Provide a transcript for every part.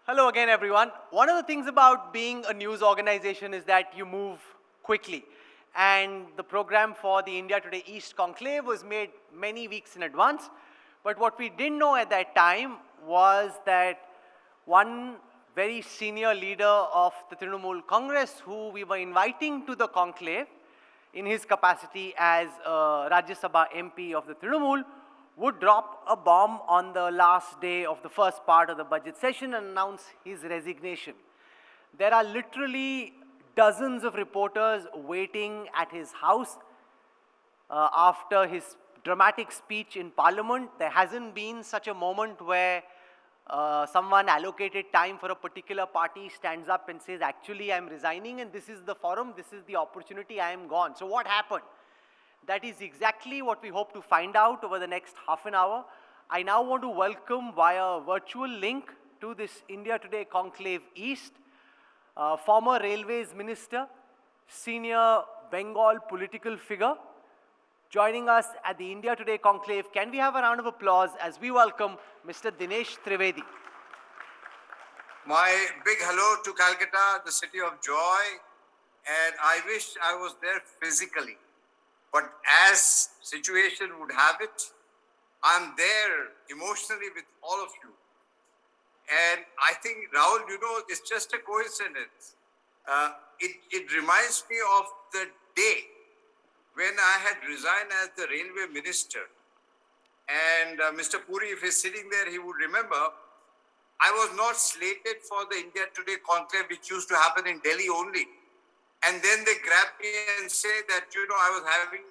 Hello again, everyone. One of the things about being a news organization is that you move quickly. And the program for the India Today East Conclave was made many weeks in advance. But what we didn't know at that time was that one very senior leader of the Trinamool Congress, who we were inviting to the conclave in his capacity as a Rajya Sabha MP of the Trinamool, would drop a bomb on the last day of the first part of the budget session and announce his resignation. There are literally dozens of reporters waiting at his house after his dramatic speech in Parliament. There hasn't been such a moment where someone allocated time for a particular party stands up and says, actually, I'm resigning and this is the forum, this is the opportunity, I am gone. So what happened? That is exactly what we hope to find out over the next half an hour. I now want to welcome via virtual link to this India Today Conclave East, former Railways Minister, senior Bengal political figure, joining us at the India Today Conclave. Can we have a round of applause as we welcome Mr. Dinesh Trivedi? My big hello to Calcutta, the city of joy, and I wish I was there physically. But as situation would have it, I'm there emotionally with all of you. And I think, Rahul, it's just a coincidence. It reminds me of the day when I had resigned as the railway minister. And Mr. Puri, if he's sitting there, he would remember, I was not slated for the India Today conclave, which used to happen in Delhi only. And then they grabbed me and say that, I was having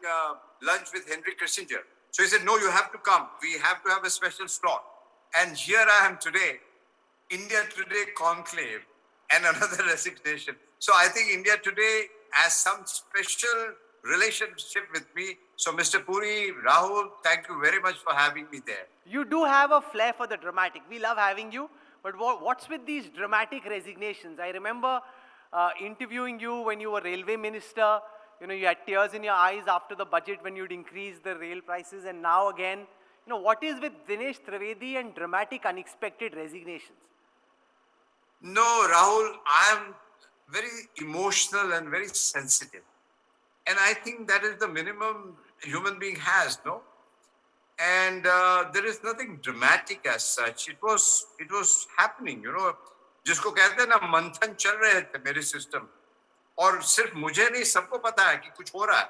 lunch with Henry Kissinger. So he said, no, you have to come. We have to have a special slot. And here I am today, India Today conclave and another resignation. So I think India Today has some special relationship with me. So Mr. Puri, Rahul, thank you very much for having me there. You do have a flair for the dramatic. We love having you. But what's with these dramatic resignations? I remember interviewing you when you were railway minister. You had tears in your eyes after the budget when you'd increase the rail prices, and now again, what is with Dinesh Trivedi and dramatic, unexpected resignations? No, Rahul, I am very emotional and very sensitive. And I think that is the minimum a human being has, no? And there is nothing dramatic as such. It was happening, जिसको कहते हैं ना मंथन चल रहे थे मेरे system और सिर्फ मुझे नहीं सबको पता है कि कुछ हो रहा है.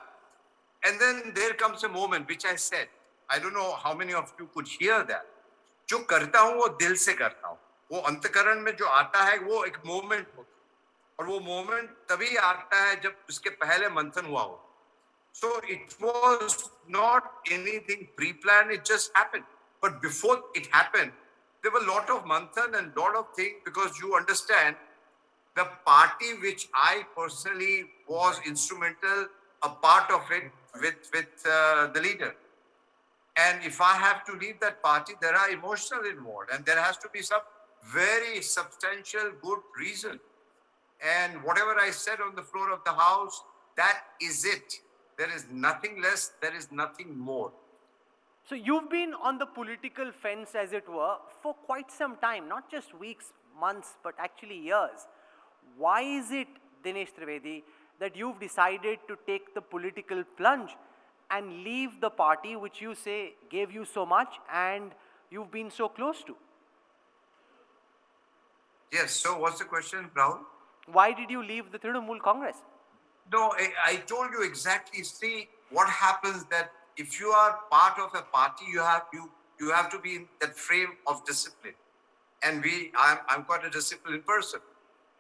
And then there comes a moment which I said, I don't know how many of you could hear that. जो करता हूँ वो दिल से करता हूँ. वो अंतकरण में जो आता है वो एक मोमेंट होता है और वो मोमेंट तभी आता है जब उसके पहले मंथन हुआ हो. So it was not anything pre-planned, it just happened. But before it happened, there were a lot of manthan and a lot of things, because you understand the party which I personally was instrumental, a part of it with the leader. And if I have to leave that party, there are emotional involved and there has to be some very substantial good reason. And whatever I said on the floor of the house, that is it. There is nothing less, there is nothing more. So you've been on the political fence, as it were, for quite some time, not just weeks, months, but actually years. Why is it, Dinesh Trivedi, that you've decided to take the political plunge and leave the party which you say gave you so much and you've been so close to? Yes, so what's the question, Rahul? Why did you leave the Trinamool Congress? No, I told you exactly. See, what happens that if you are part of a party, you have to be in that frame of discipline. And I'm quite a disciplined person.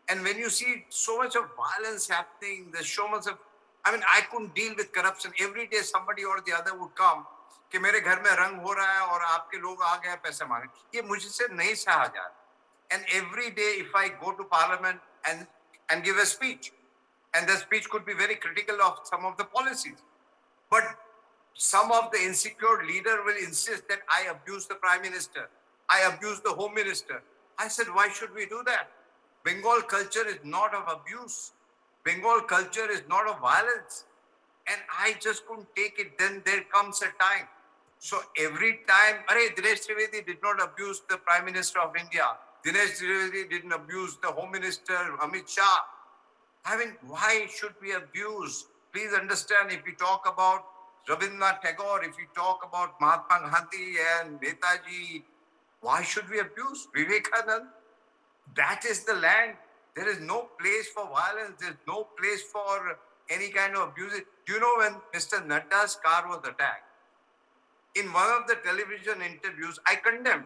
And when you see so much of violence happening, there's so much of, I couldn't deal with corruption. Every day somebody or the other would come कि मेरे घर में रंग हो रहा है और आपके लोग आ गए पैसे मांगे. ये मुझसे नहीं सहा जा. And every day if I go to parliament and give a speech, and the speech could be very critical of some of the policies, but some of the insecure leader will insist that I abuse the prime minister, I abuse the home minister. I said, why should we do that? Bengal culture is not of abuse. Bengal culture is not of violence. And I just couldn't take it. Then there comes a time. So every time, Dinesh Trivedi did not abuse the Prime Minister of India. Dinesh Trivedi didn't abuse the Home Minister, Amit Shah. I mean, why should we abuse? Please understand, if we talk about Rabindranath Tagore, if we talk about Mahatma Gandhi and Netaji, why should we abuse Vivekanand? That is the land. There is no place for violence. There's no place for any kind of abuse. Do you know when Mr. Nadda's car was attacked? In one of the television interviews, I condemned.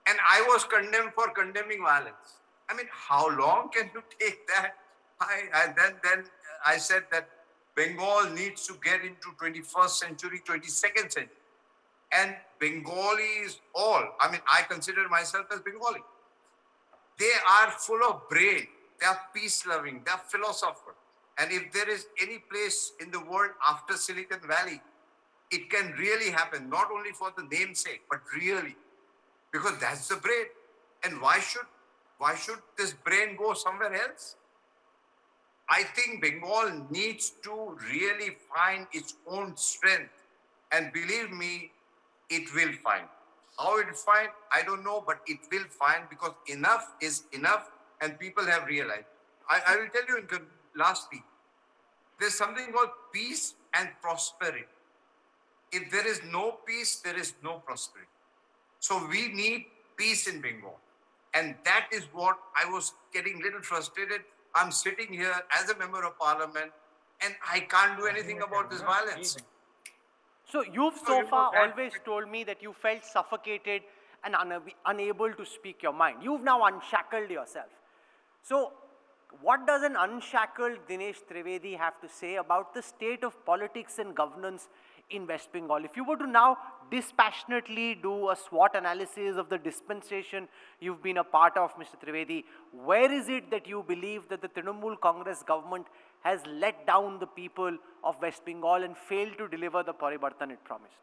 And I was condemned for condemning violence. I mean, how long can you take that? Then I said that Bengal needs to get into 21st century, 22nd century. And Bengalis all, I mean, I consider myself as Bengali. They are full of brain. They are peace-loving. They are philosophers. And if there is any place in the world after Silicon Valley, it can really happen, not only for the namesake, but really, because that's the brain. And why should this brain go somewhere else? I think Bengal needs to really find its own strength. And believe me, it will find. How it will find, I don't know, but it will find, because enough is enough and people have realized. I will tell you lastly, there's something called peace and prosperity. If there is no peace, there is no prosperity. So we need peace in Bengal. And that is what I was getting a little frustrated. I'm sitting here as a member of parliament and I can't do anything about this violence. So you've so far always told me that you felt suffocated and unable to speak your mind. You've now unshackled yourself. So what does an unshackled Dinesh Trivedi have to say about the state of politics and governance in West Bengal? If you were to now dispassionately do a SWOT analysis of the dispensation you've been a part of, Mr. Trivedi, where is it that you believe that the Trinamool Congress government has let down the people of West Bengal and failed to deliver the Paribartan it promised?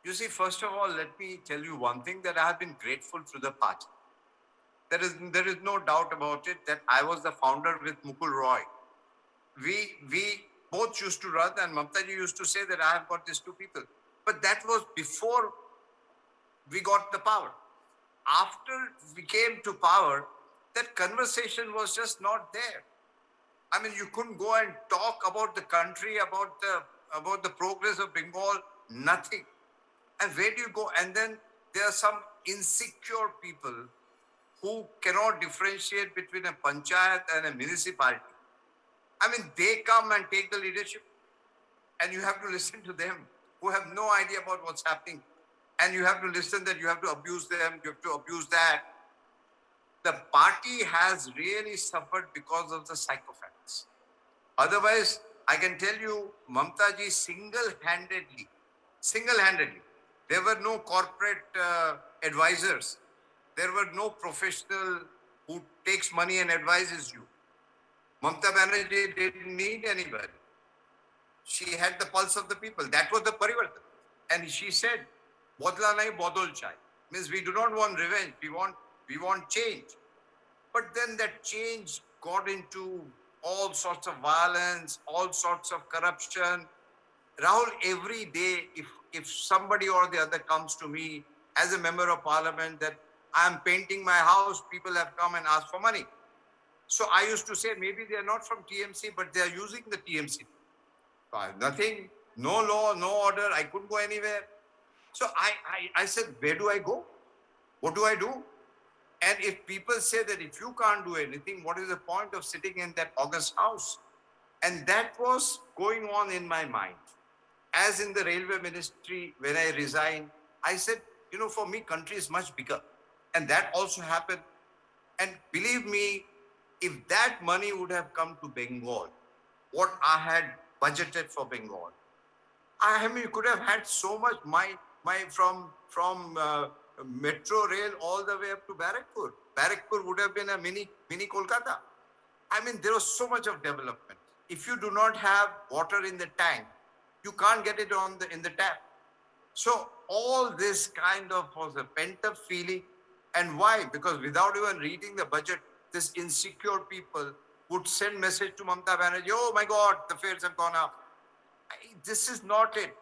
You see, first of all, let me tell you one thing, that I have been grateful to the party. There is no doubt about it that I was the founder with Mukul Roy. We both used to run, and Mamtaji used to say that I have got these two people. But that was before we got the power. After we came to power, that conversation was just not there. I mean, you couldn't go and talk about the country, about the progress of Bengal, nothing. And where do you go? And then there are some insecure people who cannot differentiate between a panchayat and a municipality. I mean, they come and take the leadership, and you have to listen to them, who have no idea about what's happening. And you have to listen that you have to abuse them, you have to abuse that. The party has really suffered because of the sycophants. Otherwise, I can tell you, Mamtaji single-handedly, there were no corporate advisors. There were no professional who takes money and advises you. Mamata Banerjee didn't need anybody. She had the pulse of the people. That was the Parivartan. And she said, Bodla nahi bodol chai. Means we do not want revenge. We want change. But then that change got into all sorts of violence, all sorts of corruption. Rahul, every day, if somebody or the other comes to me as a member of parliament that I am painting my house, people have come and asked for money. So I used to say, maybe they are not from TMC, but they are using the TMC. So I have nothing, no law, no order, I couldn't go anywhere. So I said, where do I go? What do I do? And if people say that if you can't do anything, what is the point of sitting in that august house? And that was going on in my mind. As in the railway ministry, when I resigned, I said, you know, for me, country is much bigger. And that also happened. And believe me, if that money would have come to Bengal, what I had budgeted for Bengal, I mean, you could have had so much from metro rail all the way up to Barrackpur. Barrackpur would have been a mini Kolkata. I mean, there was so much of development. If you do not have water in the tank, you can't get it in the tap. So all this kind of was a pent-up feeling. And why? Because without even reading the budget, this insecure people would send message to Mamata Banerjee, oh my God, the fares have gone up. This is not it.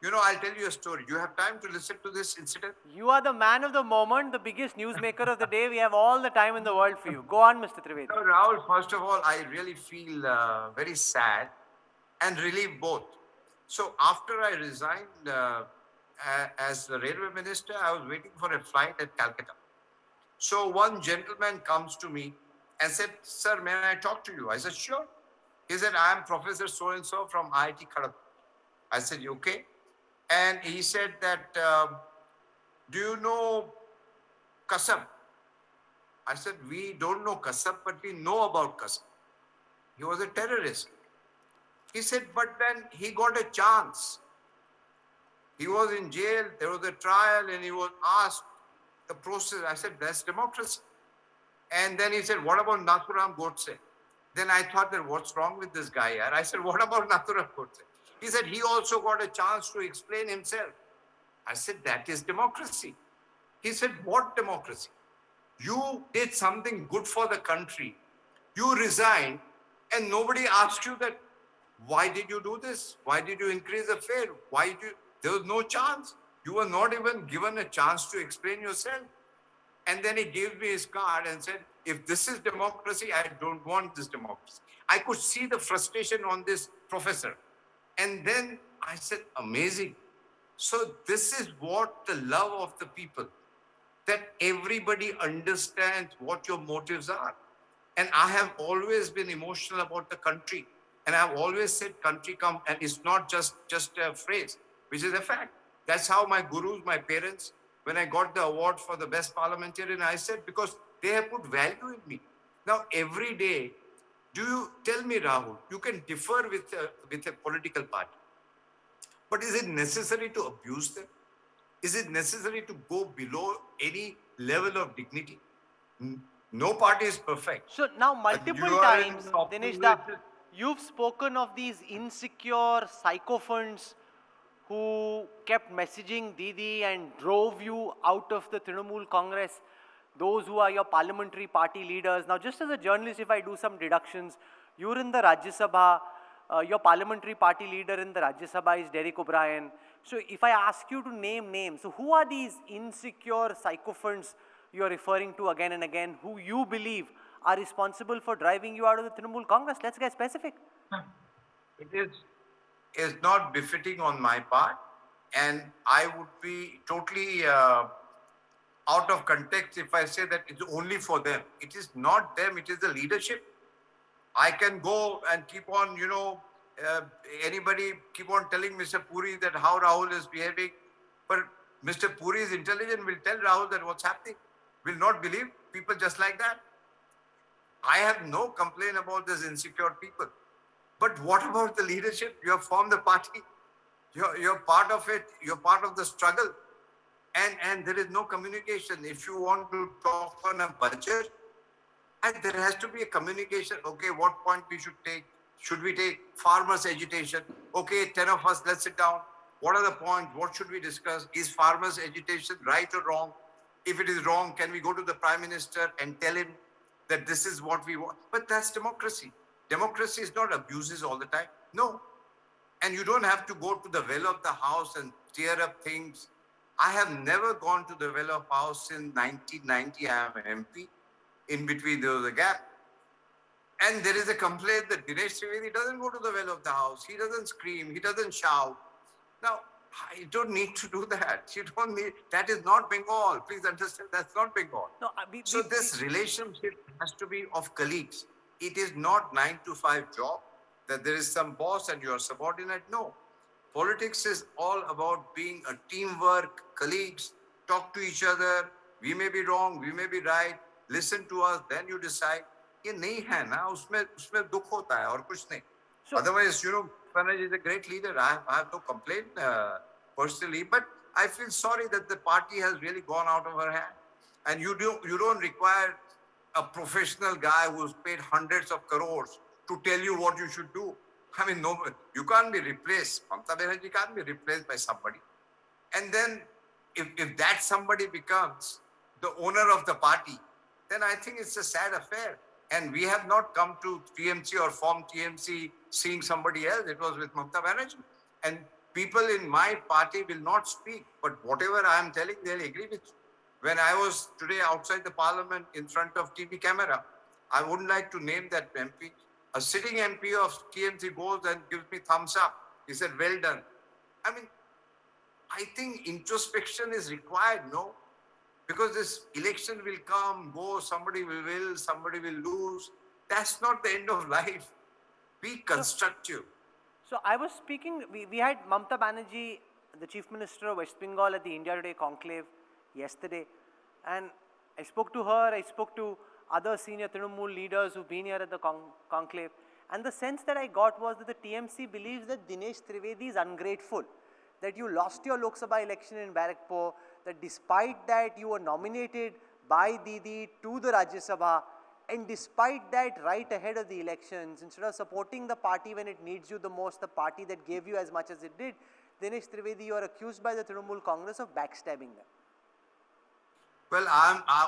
You know, I'll tell you a story. You have time to listen to this incident? You are the man of the moment, the biggest newsmaker of the day. We have all the time in the world for you. Go on, Mr. Trivedi. So, Rahul, first of all, I really feel very sad and relieved both. So, after I resigned as the railway minister, I was waiting for a flight at Calcutta. So, one gentleman comes to me and said, "Sir, may I talk to you?" I said, "Sure." He said, "I am Professor so and so from IIT Kharagpur." I said, "Okay." And he said that, "Do you know Kasam?" I said, "We don't know Kasam, but we know about Kasam. He was a terrorist." He said, "But then he got a chance. He was in jail, there was a trial, and he was asked the process." I said, "That's democracy." And then he said, "What about Nathuram Godse?" Then I thought that what's wrong with this guy? Yaar? I said, "What about Nathuram Godse?" He said, "He also got a chance to explain himself." I said, "That is democracy." He said, "What democracy? You did something good for the country. You resigned, and nobody asked you that, why did you do this? Why did you increase the fare? Why did you? There was no chance. You were not even given a chance to explain yourself." And then he gave me his card and said, "If this is democracy, I don't want this democracy." I could see the frustration on this professor. And then I said, "Amazing." So this is what the love of the people, that everybody understands what your motives are. And I have always been emotional about the country. And I've always said country come, and it's not just a phrase, which is a fact. That's how my gurus, my parents, when I got the award for the best parliamentarian, I said, because they have put value in me. Now, every day, do you tell me, Rahul, you can differ with a political party, but is it necessary to abuse them? Is it necessary to go below any level of dignity? No party is perfect. So now You multiple are in times, the Dinesh Da, opposition. you've spoken of these insecure sycophants who kept messaging Didi and drove you out of the Trinamool Congress, those who are your parliamentary party leaders. Now, just as a journalist, if I do some deductions, you're in the Rajya Sabha, your parliamentary party leader in the Rajya Sabha is Derek O'Brien. So if I ask you to name names, so who are these insecure sycophants you're referring to again and again, who you believe are responsible for driving you out of the Trinamool Congress? Let's get specific. It is not befitting on my part, and I would be totally out of context if I say that it's only for them. It is not them, it is the leadership. I can go and keep on, uh, anybody keep on telling Mr. Puri that how Rahul is behaving, but Mr. Puri is intelligent, will tell Rahul that what's happening. Will not believe people just like that. I have no complaint about these insecure people. But what about the leadership? You have formed the party. You're part of it. You're part of the struggle. And there is no communication. If you want to talk on a budget, and there has to be a communication. Okay, what point we should take? Should we take farmers' agitation? Okay, 10 of us, let's sit down. What are the points? What should we discuss? Is farmers' agitation right or wrong? If it is wrong, can we go to the Prime Minister and tell him that this is what we want? But that's democracy. Democracy is not abuses all the time. No. And you don't have to go to the well of the house and tear up things. I have never gone to the well of house since 1990. I am an MP. In between, there was a gap. And there is a complaint that Dinesh Trivedi doesn't go to the well of the house. He doesn't scream. He doesn't shout. Now, you don't need to do that. You don't need, that is not Bengal. Please understand, that's not Bengal. No, So this relationship has to be of colleagues. It is not 9 to 5 job that there is some boss and you are subordinate. No. Politics is all about being a teamwork, colleagues, talk to each other. We may be wrong, we may be right. Listen to us, then you decide. ये नहीं है ना, उसमें उसमें दुख होता है और कुछ नहीं. Otherwise, Banerjee is a great leader. I have no complaint personally, but I feel sorry that the party has really gone out of her hand. And you don't require a professional guy who's paid hundreds of crores to tell you what you should do. I mean, no, you can't be replaced. Mamata Banerjee can't be replaced by somebody. And then if that somebody becomes the owner of the party, then I think it's a sad affair. And we have not come to TMC or form TMC seeing somebody else. It was with Mamata Banerjee. And people in my party will not speak, but whatever I am telling, they'll agree with you. When I was today outside the parliament in front of TV camera, I wouldn't like to name that MP. A sitting MP of TMC goes and gives me thumbs up. He said, well done. I mean, I think introspection is required, no? Because this election will come, go, somebody will win, somebody will lose. That's not the end of life. Be constructive. So I was speaking, we had Mamta Banerjee, the Chief Minister of West Bengal at the India Today conclave yesterday. And I spoke to her, I spoke to other senior Trinamool leaders who've been here at the conclave. And the sense that I got was that the TMC believes that Dinesh Trivedi is ungrateful, that you lost your Lok Sabha election in Barrackpore, that despite that you were nominated by Didi to the Rajya Sabha, and despite that, right ahead of the elections, instead of supporting the party when it needs you the most, the party that gave you as much as it did, Dinesh Trivedi, you are accused by the Trinamool Congress of backstabbing them. Well,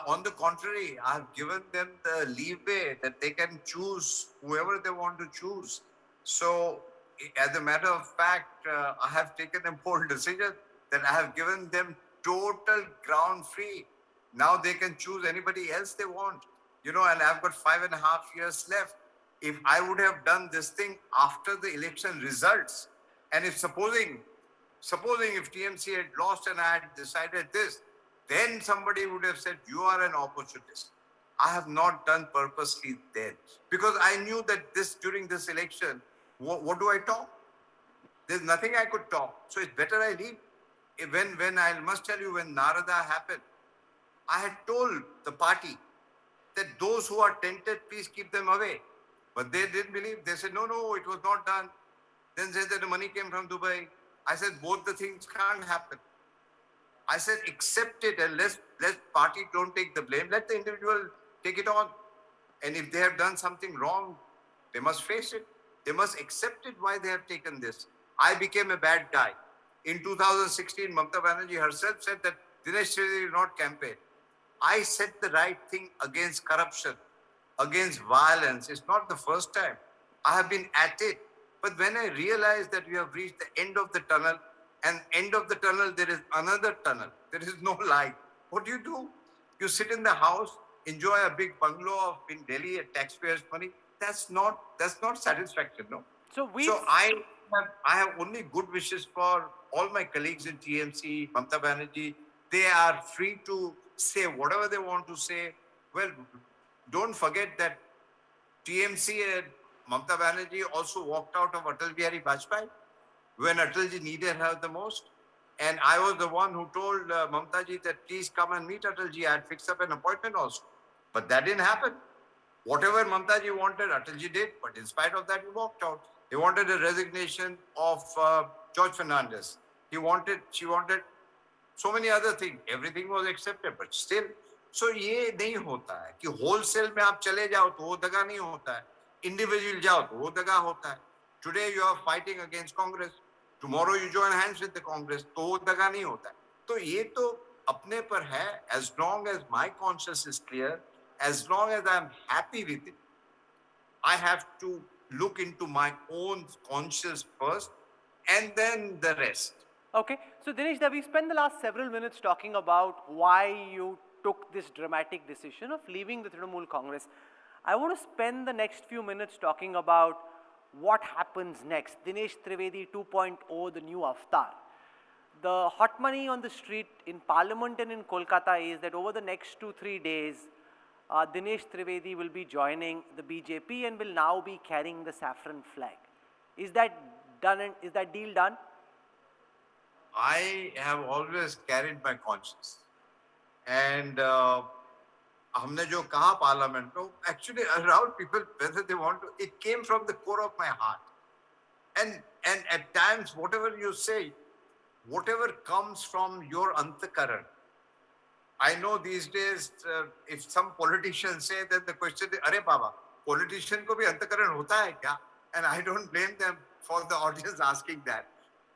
on the contrary, I've given them the leeway that they can choose whoever they want to choose. So, as a matter of fact, I have taken a bold decision that I have given them total ground free. Now they can choose anybody else they want, and I've got 5.5 years left. If I would have done this thing after the election results, and if supposing if TMC had lost and I had decided this, then somebody would have said, you are an opportunist. I have not done purposely then. Because I knew that during this election, what do I talk? There's nothing I could talk. So it's better I leave. When I must tell you, when Narada happened, I had told the party that those who are tempted, please keep them away. But they didn't believe. They said, no, it was not done. Then said that the money came from Dubai. I said, both the things can't happen. I said, accept it and let party don't take the blame. Let the individual take it on. And if they have done something wrong, they must face it. They must accept it why they have taken this. I became a bad guy. In 2016, Mamta Banerjee herself said that Dinesh Trivedi will not campaign. I said the right thing against corruption, against violence. It's not the first time. I have been at it. But when I realized that we have reached the end of the tunnel, and end of the tunnel, there is another tunnel. There is no light. What do? You sit in the house, enjoy a big bungalow in Delhi at taxpayers' money. That's not satisfaction, no? So I have only good wishes for all my colleagues in TMC, Mamta Banerjee. They are free to say whatever they want to say. Well, don't forget that TMC and Mamta Banerjee also walked out of Atal Bihari Vajpayee when Atalji needed her the most. And I was the one who told Mamtaji that please come and meet Atalji. I had fixed up an appointment also. But that didn't happen. Whatever Mamtaji wanted, Atalji did. But in spite of that, he walked out. He wanted a resignation of George Fernandez. She wanted so many other things. Everything was accepted, but still. So ये नहीं होता है कि wholesale में आप चले जाओ तो वो दगा नहीं होता है. Individual जाओ तो वो दगा होता है. Today you are fighting against Congress. Tomorrow you join hands with the Congress. तो वो दगा नहीं होता है. तो ये तो अपने पर है. As long as my conscience is clear, as long as I am happy with it, I have to look into my own conscience first and then the rest. Okay, so Dinesh, we spent the last several minutes talking about why you took this dramatic decision of leaving the Trinamool Congress. I want to spend the next few minutes talking about what happens next. Dinesh Trivedi 2.0, the new avatar. The hot money on the street in Parliament and in Kolkata is that over the next 2-3 days, Dinesh Trivedi will be joining the BJP and will now be carrying the saffron flag. Is that done? Is that deal done? I have always carried my conscience. And हमने जो कहा parliament में, actually around people whether they want to, it came from the core of my heart. And at times, whatever you say, whatever comes from your antakaran. I know these days, if some politicians say that the question is, अरे बाबा, politician को भी अंतकरण होता है क्या? And I don't blame them for the audience asking that.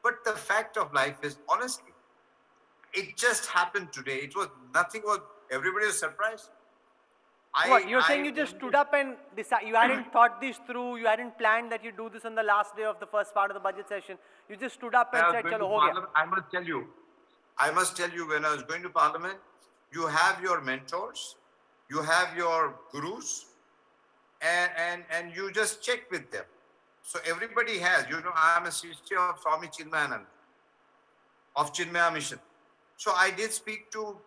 But the fact of life is, honestly, it just happened today. It was nothing. Everybody was surprised. What, you're saying I you just only- stood up and decide, you hadn't thought this through, you hadn't planned that you do this on the last day of the first part of the budget session. You just stood up when and I was said, going chalo, to ho gaya. Parliament, I must tell you, when I was going to Parliament, you have your mentors, you have your gurus, and you just check with them. So everybody has, I am a sister of Swami Chinmayananda, of Chinmaya Mission. So I did speak to,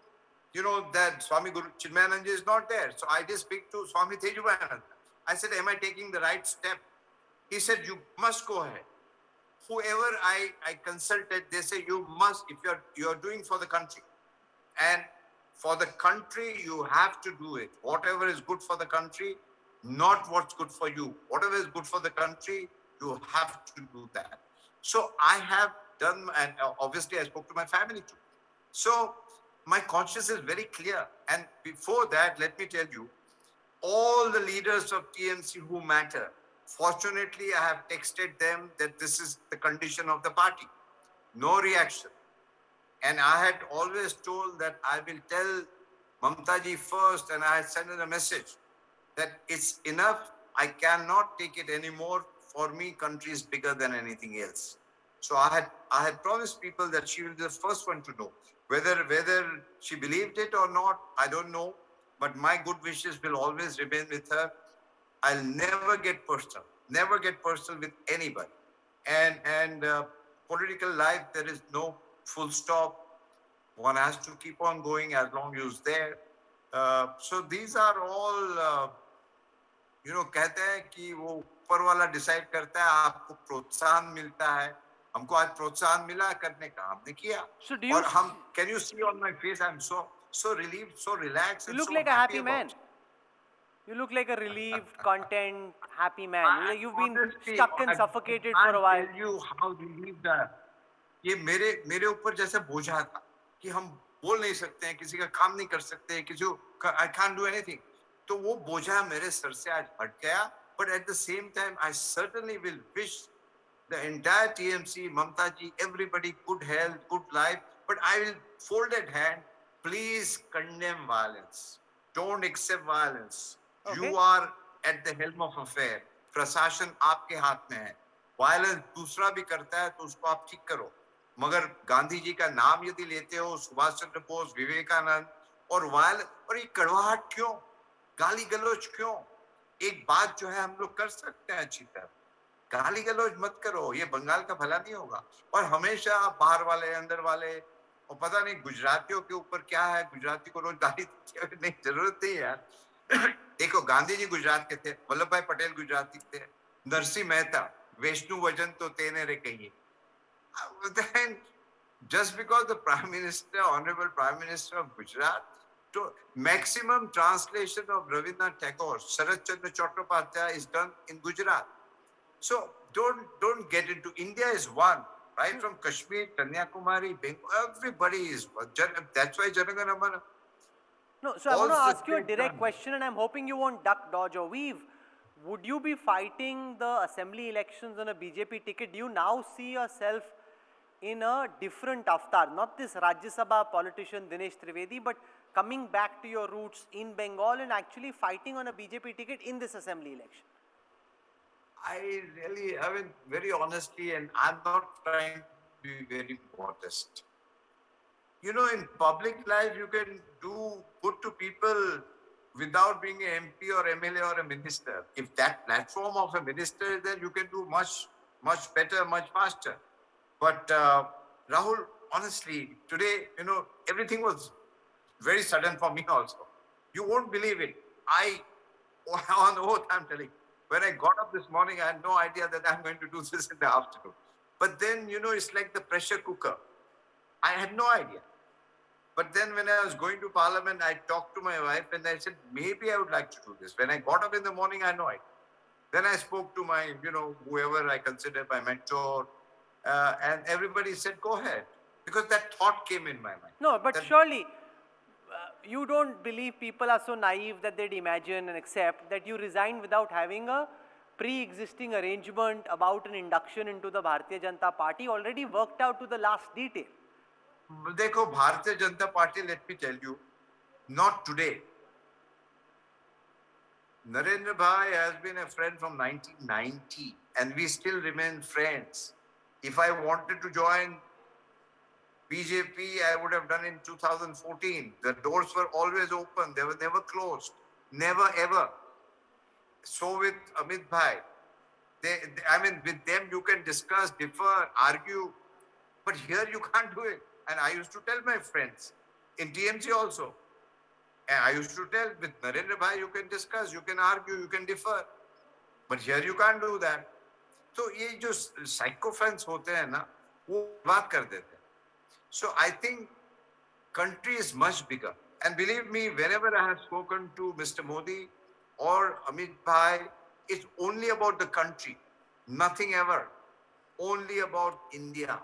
that Swami Guru Chinmayananda is not there. So I did speak to Swami Tejubayananda. I said, am I taking the right step? He said, you must go ahead. Whoever I consulted, they say you must, if you're doing for the country. And for the country, you have to do it. Whatever is good for the country, not what's good for you. Whatever is good for the country, you have to do that. So I have done, and obviously I spoke to my family too. So my conscience is very clear. And before that, let me tell you, all the leaders of TMC who matter, fortunately, I have texted them that this is the condition of the party. No reaction. And I had always told that I will tell Mamta ji first, and I had sent her a message that it's enough. I cannot take it anymore. For me, country is bigger than anything else. So I had promised people that she will be the first one to know. Whether she believed it or not, I don't know. But my good wishes will always remain with her. I'll never get personal with anybody. And political life, there is no full stop. One has to keep on going as long as you're there. So these are all, कहते हैं कि वो ऊपर वाला decide करता है, आपको प्रोत्साहन मिलता है. हमको आज प्रोत्साहन मिला करने का, हमने किया. So do you, और हम, can you see on my face, I'm so relieved, so relaxed, you and look so like a happy happy man. about it. You look like a relieved, content, happy man. You've been Honestly, stuck and I suffocated can't for a while. tell you how relieved I am. ये मेरे ऊपर जैसे बोझा था कि हम बोल नहीं सकते हैं, किसी का काम नहीं कर सकते हैं, किसी को I can't do anything. तो वो बोझा मेरे सर से आज हट गया. But at the same time, I certainly will wish the entire TMC, Mamta ji, everybody good health, good life. But I will folded hand, please condemn violence. Don't accept violence. Okay. You are at the helm of affair. प्रशासन आपके हाथ में है. Violence दूसरा भी करता है तो उसको आप ठीक करो. मगर गांधी जी का नाम यदि लेते हो, सुभाष चंद्र बोस, विवेकानंद, और ये कड़वाहट क्यों, गाली गलौज क्यों? एक बात जो है हम लोग कर सकते हैं अच्छी तरह, गाली गलौज मत करो, ये बंगाल का भला नहीं होगा. और हमेशा बाहर वाले अंदर वाले, और पता नहीं गुजरातियों के ऊपर क्या है, गुजराती को रोज गाली नहीं, जरूरत नहीं यार. देखो, गांधी जी गुजरात के थे, वल्लभ भाई पटेल गुजराती थे, नरसिंह मेहता, वैष्णु वजन तो तेने रे कहिए. Then just because the Prime Minister, Honorable Prime Minister of Gujarat, to maximum translation of Rabindranath Tagore, Sharat Chandra Chattopadhyay is done in Gujarat. So don't get into, India is one, right from Kashmir, Kanyakumari, Bengal, everybody is one. That's why Jana Gana Mana. No, so I want to Also ask you a take direct time. question, and I'm hoping you won't duck, dodge, or weave. Would you be fighting the assembly elections on a BJP ticket? Do you now see yourself in a different avatar? Not this Rajya Sabha politician Dinesh Trivedi, but coming back to your roots in Bengal and actually fighting on a BJP ticket in this assembly election? I mean, very honestly, and I'm not trying to be very modest. In public life, you can do good to people without being an MP or MLA or a minister. If that platform of a minister is there, you can do much, much better, much faster. But Rahul, honestly, today, everything was very sudden for me also. You won't believe it. On oath, I'm telling. When I got up this morning, I had no idea that I'm going to do this in the afternoon. But then, it's like the pressure cooker. I had no idea. But then when I was going to Parliament, I talked to my wife and I said, maybe I would like to do this. When I got up in the morning, I had no idea. Then I spoke to my, whoever I consider my mentor, and everybody said, go ahead. Because that thought came in my mind. No, but surely you don't believe people are so naive that they'd imagine and accept that you resigned without having a pre-existing arrangement about an induction into the Bharatiya Janata Party already worked out to the last detail. देखो, Bharatiya Janata Party, let me tell you, not today. Narendra Bhai has been a friend from 1990 and we still remain friends. If I wanted to join BJP, I would have done in 2014. The doors were always open, they were never closed, never ever. So with Amit Bhai, I mean, with them you can discuss, differ, argue, but here you can't do it. And I used to tell my friends in TMC also, and I used to tell with Narendra Bhai, you can discuss, you can argue, you can differ, but here you can't do that. तो ये जो साइकोफेंस होते हैं ना वो बात कर देते हैं. So I think country is much bigger. And believe me, whenever I have spoken to Mr. Modi or Amit Bhai, it's only about the country, nothing ever, only about India.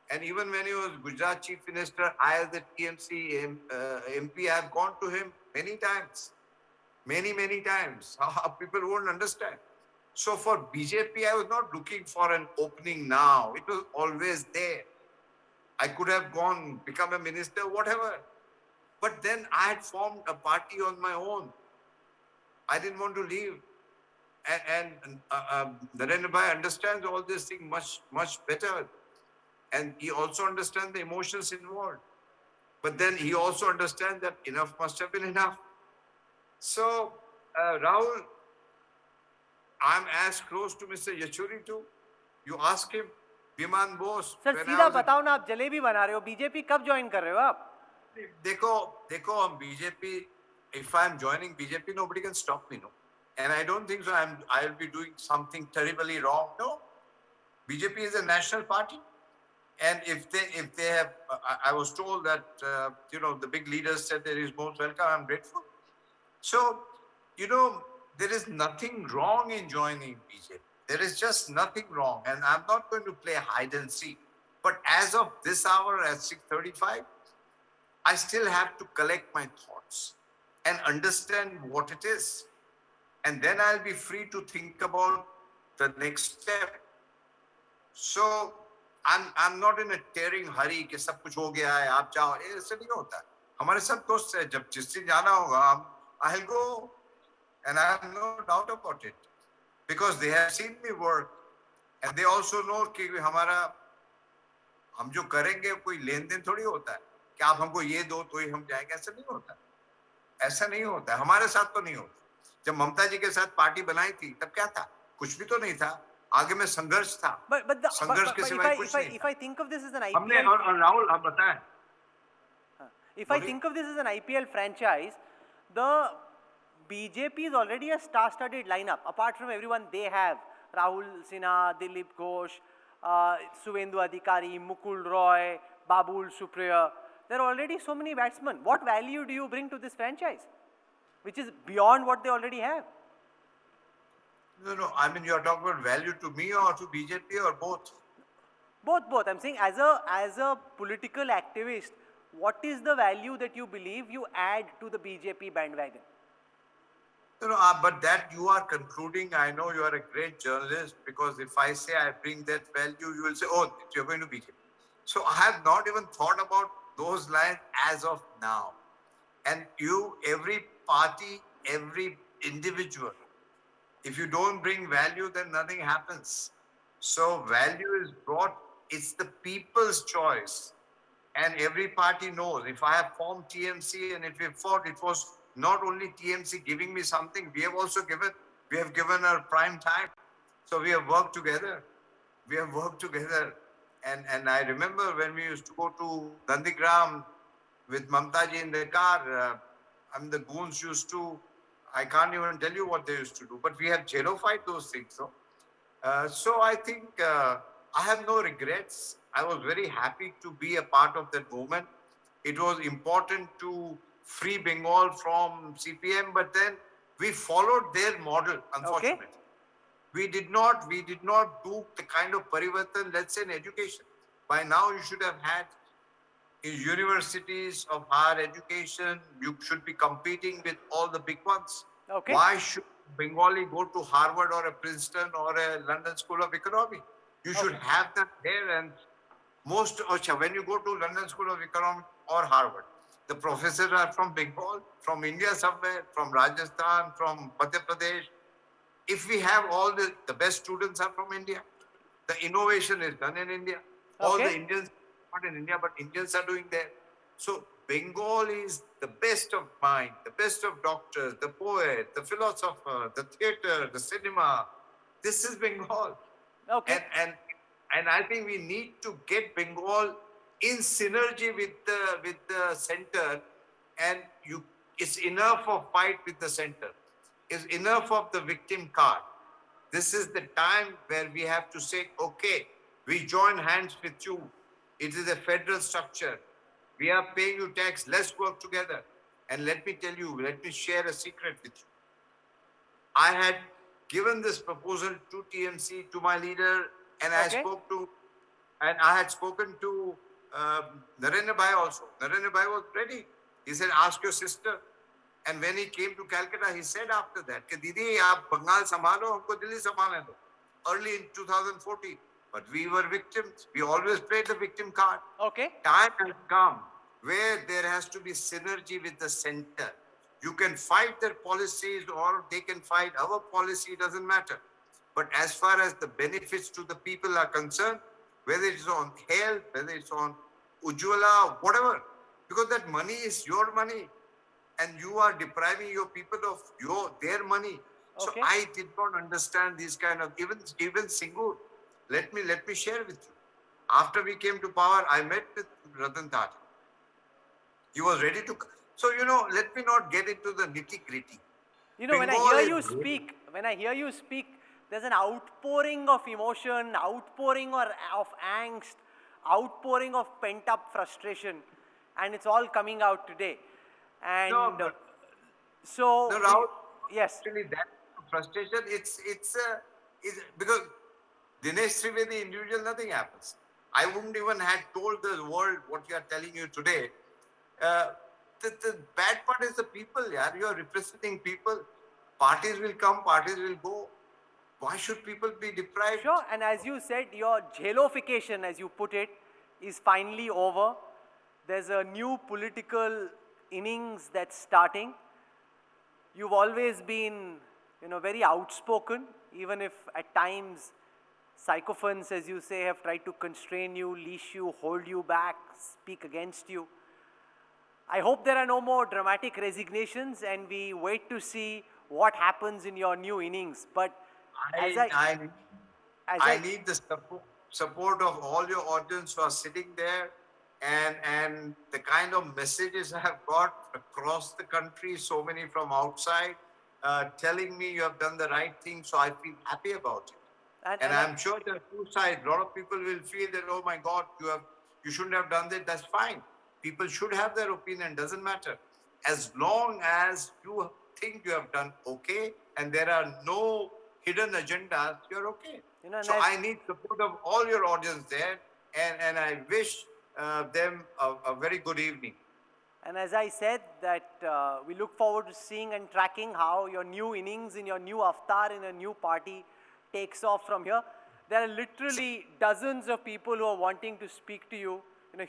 And even when he was Gujarat Chief Minister, I as the TMC MP, I have gone to him many times, many times. People won't understand. So for BJP, I was not looking for an opening now. It was always there. I could have gone, become a minister, whatever. But then I had formed a party on my own. I didn't want to leave. And Narendra Bhai understands all these things much better. And he also understands the emotions involved. But then he also understands that enough must have been enough. So, Rahul, I'm as close to Mr. Yachuri too. You ask him, Biman Bose. Sir सीधा बताओ ना, आप जलेबी बना रहे हो, BJP कब join कर रहे हो आप? देखो हम BJP, if I'm joining BJP, nobody can stop me, no. And I don't think so. I'll be doing something terribly wrong. No. BJP is a national party. And if they have, I was told that, the big leaders said there is most welcome. I'm grateful. So, there is nothing wrong in joining BJP. There is just nothing wrong. And I'm not going to play hide and seek. But as of this hour at 6:35, I still have to collect my thoughts and understand what it is. And then I'll be free to think about the next step. So I'm not in a tearing hurry कि सब कुछ हो गया है, आप जाओ, ऐसे नहीं होता. हमारे सब दोस्त हैं, जब जिस दिन जाना होगा, I'll go, and I have no doubt about it, because they have seen me work, and they also know कि हम जो करेंगे कोई लेन देन थोड़ी होता है कि आप हमको ये दो तो ही हम जाएंगे. ऐसा नहीं होता. ऐसा नहीं होता. हमारे साथ तो नहीं होता. जब ममता जी के साथ पार्टी बनाई थी तब क्या था? कुछ भी तो नहीं था. आगे में संघर्ष था. संघर्ष के सिवाय कुछ नहीं. If I think of this as an हमने IPL, और राहुल आप बताएं. if I think of this as an IPL franchise, the BJP is already a star-studded lineup. Apart from everyone they have, Rahul Sinha, Dilip Ghosh, Suvendu Adhikari, Mukul Roy, Babul Supriya. There are already so many batsmen. What value do you bring to this franchise, which is beyond what they already have? No. I mean, you are talking about value to me or to BJP or both? Both. I'm saying as a political activist, what is the value that you believe you add to the BJP bandwagon? But that you are concluding. I know you are a great journalist, because if I say I bring that value, you will say, oh, you're going to BJP. So I have not even thought about those lines as of now. And every party, every individual, if you don't bring value, then nothing happens. So value is brought, it's the people's choice. And every party knows, if I have formed TMC and if we fought, it was not only TMC giving me something, we have given our prime time. So we have worked together. And I remember when we used to go to Nandigram with Mamta ji in the car, the goons used to, I can't even tell you what they used to do, but we have jellified those things. So I think I have no regrets. I was very happy to be a part of that movement. It was important to free Bengal from CPM, but then we followed their model, unfortunately. Okay. We did not do the kind of parivartan, let's say, in education. By now, you should have had universities of higher education. You should be competing with all the big ones. Okay. Why should Bengali go to Harvard or a Princeton or a London School of Economics? You should have that there. And when you go to London School of Economics or Harvard, The professors are from Bengal, from India somewhere, from Rajasthan, from Madhya Pradesh. If we have all the best students are from India, the innovation is done in India. All the Okay. Indians, not in India, but Indians are doing there. So Bengal is the best of mind, the best of doctors, the poet, the philosopher, the theater, the cinema. This is Bengal. Okay. And I think we need to get Bengal in synergy with the center, and you it's enough of fight with the center. It's enough of the victim card. This is the time where we have to say, okay, we join hands with you. It is a federal structure. We are paying you tax. Let's work together. And let me tell you, let me share a secret with you. I had given this proposal to TMC, to my leader, and Okay. I had spoken to Narendra Bhai also. Narendra Bhai was ready. He said, ask your sister. And when he came to Calcutta, he said after that, कि दीदी आप बंगाल संभालो, हमको दिल्ली संभालने दो. Early in 2014. But we were victims. We always played the victim card. Okay. Time has come where there has to be synergy with the center. You can fight their policies or they can fight our policy, doesn't matter. But as far as the benefits to the people are concerned, whether it's on health, whether it's on Ujjwala, whatever, because that money is your money and you are depriving your people of their money. So Okay. I did not understand these kind of even Singur. Let me share with you. After we came to power, I met with Ratan Tata. He was ready to. So let me not get into the nitty gritty. You know, Bengal is when I hear you speak, there's an outpouring of emotion, outpouring of angst, outpouring of pent-up frustration, and it's all coming out today. And no, but so, no, Rahul. yes, Actually, that frustration. It's because Dinesh Trivedi individual, nothing happens. I wouldn't even have told the world what you are telling you today. Uh, the bad part is the people, yeah. You are representing people. Parties will come, parties will go. Why should people be deprived? sure. And as you said, your jailification, as you put it, is finally over. There's a new political innings that's starting. You've always been, very outspoken, even if at times sycophants, as you say, have tried to constrain you, leash you, hold you back, speak against you. I hope there are no more dramatic resignations and we wait to see what happens in your new innings. But as I, I, as I I, need the support of all your audience who are sitting there, and the kind of messages I have got across the country, so many from outside, telling me you have done the right thing. So I feel happy about it. And and I, I'm sure there are two sides. A lot of people will feel that, oh my God, you shouldn't have done that. That's fine. People should have their opinion. Doesn't matter. As long as you think you have done okay and there are no hidden agendas, you're okay. and So as I need support of all your audience there, and I wish them a very good evening. And as I said, that we look forward to seeing and tracking how your new innings in your new avatar in a new party takes off from here. There are literally dozens of people who are wanting to speak to you,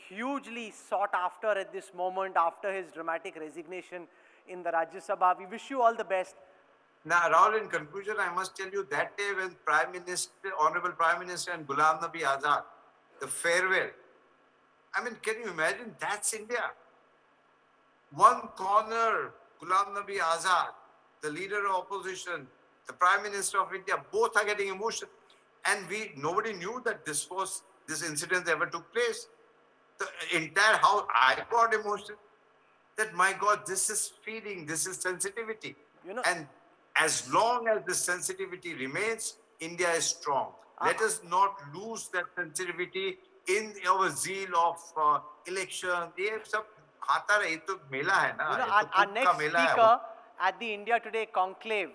hugely sought after at this moment after his dramatic resignation in the Rajya Sabha. We wish you all the best. Now, Rahul, in conclusion, I must tell you that day when Honorable Prime Minister and Ghulam Nabi Azad, the farewell, I mean, can you imagine? That's India. One corner, Ghulam Nabi Azad, the leader of opposition, the Prime Minister of India, both are getting emotional. And nobody knew that this incident ever took place. The entire house, I got emotional. That my God, this is feeling, this is sensitivity. And as long as the sensitivity remains, India is strong. Let us not lose that sensitivity in our zeal of election. ये सब खाता रहे, ये तो मेला है ना, ये तो Our कुंभ का next मेला है. speaker at the India Today conclave,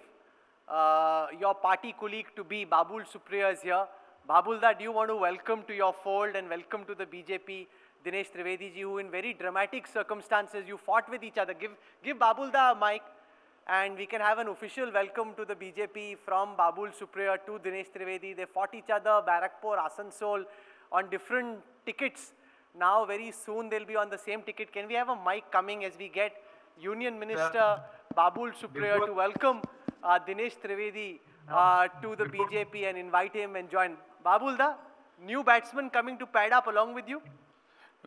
your party colleague to be, Babul Supriya is here. Babulda, do you want to welcome to your fold and welcome to the BJP Dinesh Trivedi ji, who in very dramatic circumstances you fought with each other. Give Babulda a mic and we can have an official welcome to the BJP from Babul Supriya to Dinesh Trivedi. They fought each other, Barakpur, Asansol, on different tickets. Now very soon they'll be on the same ticket. Can we have a mic coming as we get Union Minister Babul Supriyo to welcome Dinesh Trivedi to the before- BJP and invite him and join. Babul, the new batsman coming to pad up along with you?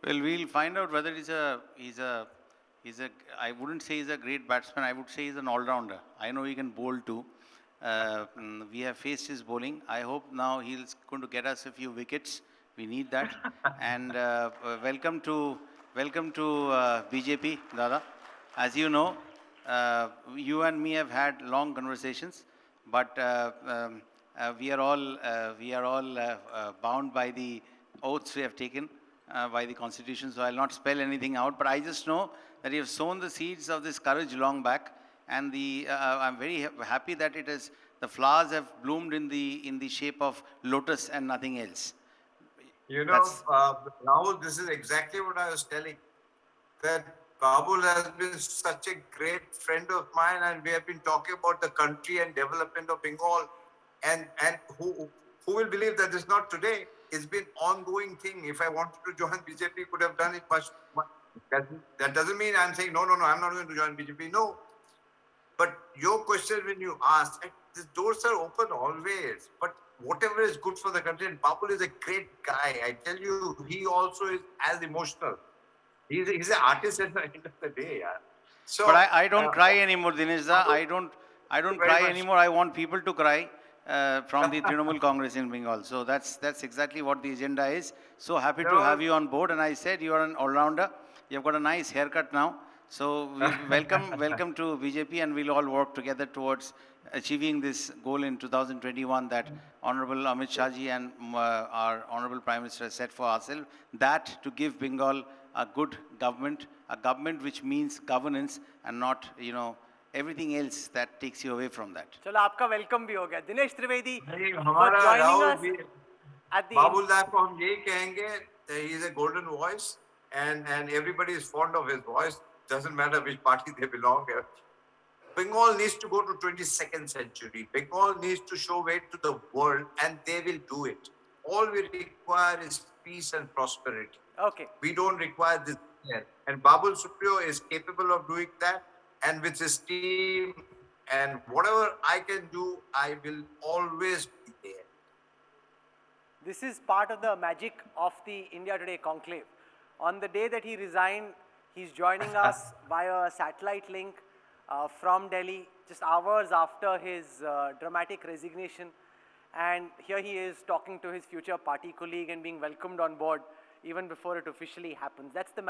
Well, we'll find out whether I wouldn't say he's a great batsman, I would say he's an all-rounder. I know he can bowl too. We have faced his bowling. I hope now he's going to get us a few wickets. We need that. And welcome to BJP, Dada. As you know, you and me have had long conversations, but we are all bound by the oaths we have taken by the Constitution, so I'll not spell anything out. But I just know that you have sown the seeds of this courage long back, and I'm very happy that the flowers have bloomed in the shape of lotus and nothing else. You know, That's- Rahul, this is exactly what I was telling. That Babul has been such a great friend of mine, and we have been talking about the country and development of Bengal. And who will believe that it's not today? It's been ongoing thing. If I wanted to join BJP, could have done it much. That doesn't mean I'm saying no, I'm not going to join BJP. No. But your question when you ask, the doors are open always. But whatever is good for the country, and Babul is a great guy. I tell you, he also is as emotional. He's an artist at the end of the day. Yeah. So, But I don't cry anymore, Dinesh da. I don't very cry much. anymore. I want people to cry from the Trinamool Congress in Bengal. So that's exactly what the agenda is. So happy to have you on board. And I said you are an all-rounder. You've got a nice haircut now. So welcome to BJP, and we'll all work together towards achieving this goal in 2021 that Honorable Amit Shah ji and our Honorable Prime Minister has set for ourselves. That to give Bengal a good government, a government which means governance and not, everything else that takes you away from that. चलो आपका welcome भी हो गया. Dinesh Trivedi नहीं, for हमारा joining Rahul us भी- at the Babul da को हम यही कहेंगे, he is a golden voice, and everybody is fond of his voice. Doesn't matter which party they belong. Bengal needs to go to 22nd century. Bengal needs to show way to the world, and they will do it. All we require is peace and prosperity. Okay. We don't require this here. And Babul Supriyo is capable of doing that. And with his team and whatever I can do, I will always be there. This is part of the magic of the India Today conclave. On the day that he resigned, he's joining us via a satellite link from Delhi, just hours after his dramatic resignation. And here he is talking to his future party colleague and being welcomed on board even before it officially happens. That's the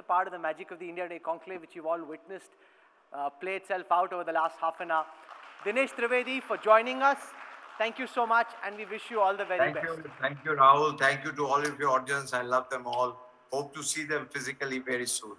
part of the magic of the India Day conclave which you've all witnessed play itself out over the last half an hour. Dinesh Trivedi for joining us. Thank you so much, and we wish you all the very best. Thank you, Rahul. Thank you to all of your audience. I love them all. Hope to see them physically very soon.